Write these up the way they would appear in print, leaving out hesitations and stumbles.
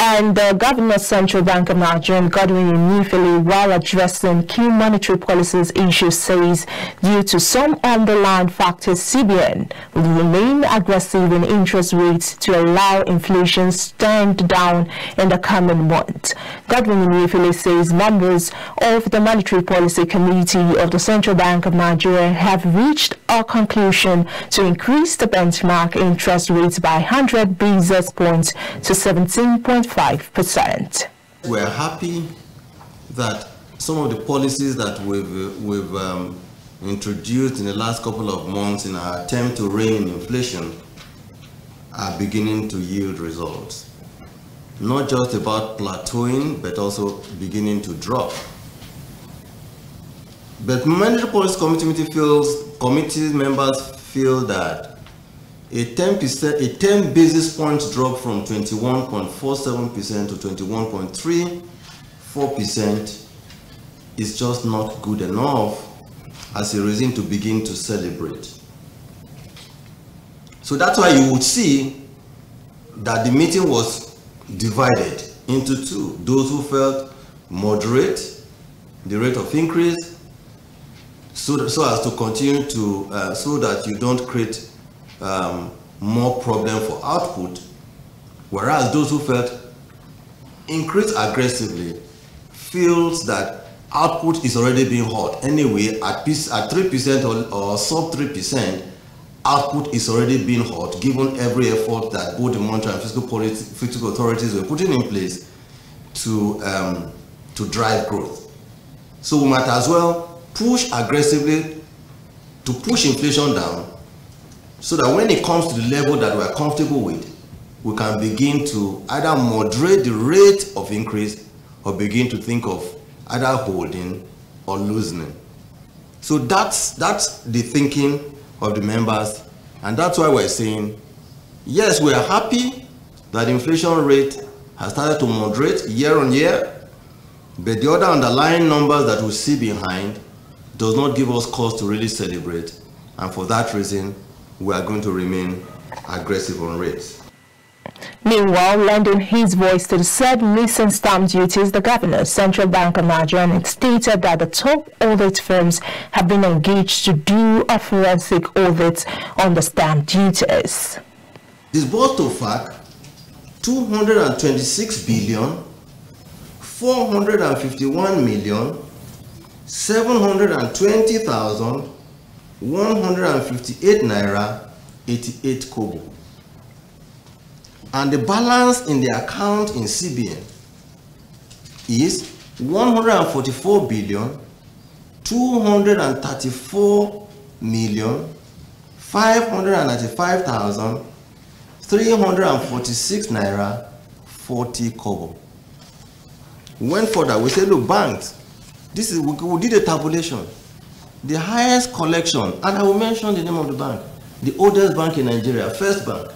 And the Governor of Central Bank of Nigeria, Godwin Emefiele, while addressing key monetary policies issues, says due to some underlying factors, CBN will remain aggressive in interest rates to allow inflation to stand down in the coming months. Godwin Emefiele says members of the Monetary Policy Committee of the Central Bank of Nigeria have reached a conclusion to increase the benchmark interest rates by 100 basis points to 17.5%. We're happy that some of the policies that we've introduced in the last couple of months in our attempt to rein in inflation are beginning to yield results. Not just about plateauing, but also beginning to drop. But Monetary Policy Committee members feel that a 10 basis points drop from 21.47% to 21.34% is just not good enough as a reason to begin to celebrate. So that's why you would see that the meeting was divided into two. Those who felt moderate the rate of increase so as to continue to, so that you don't create more problem for output, whereas those who felt increase aggressively feels that output is already being hurt. Anyway, at 3% or sub 3%, output is already being hurt, given every effort that both the monetary and fiscal authorities were putting in place to drive growth. So we might as well push aggressively to push inflation down, so that when it comes to the level that we're comfortable with, we can begin to either moderate the rate of increase or begin to think of either holding or loosening. So that's the thinking of the members, and that's why we're saying, yes, we are happy that the inflation rate has started to moderate year on year, but the other underlying numbers that we see behind does not give us cause to really celebrate, and for that reason, we are going to remain aggressive on rates. Meanwhile, lending his voice to the said missing stamp duties, the Governor, Central Bank of Nigeria, stated that the top audit firms have been engaged to do a forensic audit on the stamp duties. Disbursed to FAC 226,451,720,158 naira 88 kobo. And the balance in the account in CBN is 144,234,595,346 naira 40 kobo. We went further. We said, look, banks, this is, we did a tabulation. The highest collection, and I will mention the name of the bank, the oldest bank in Nigeria, First Bank,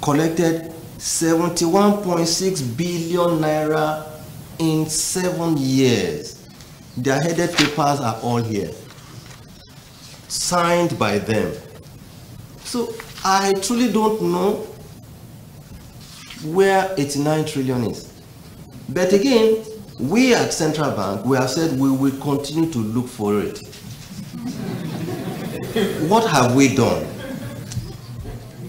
collected 71.6 billion naira in 7 years. Their headed papers are all here, signed by them. So I truly don't know where 89 trillion is. But again, we at Central Bank, we have said we will continue to look for it. What have we done?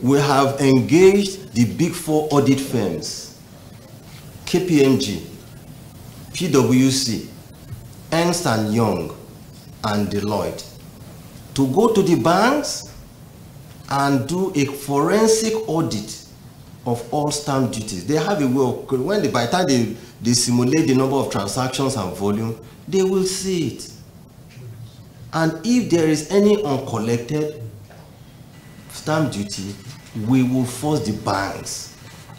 We have engaged the big four audit firms, KPMG, PwC, Ernst & Young, and Deloitte, to go to the banks and do a forensic audit of all stamp duties. They have a way of, by the time they simulate the number of transactions and volume, they will see it. And if there is any uncollected stamp duty, we will force the banks.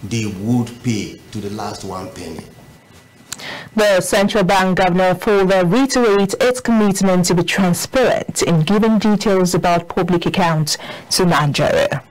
They would pay to the last 1 penny. The Central Bank Governor further reiterates its commitment to be transparent in giving details about public accounts to Nigeria.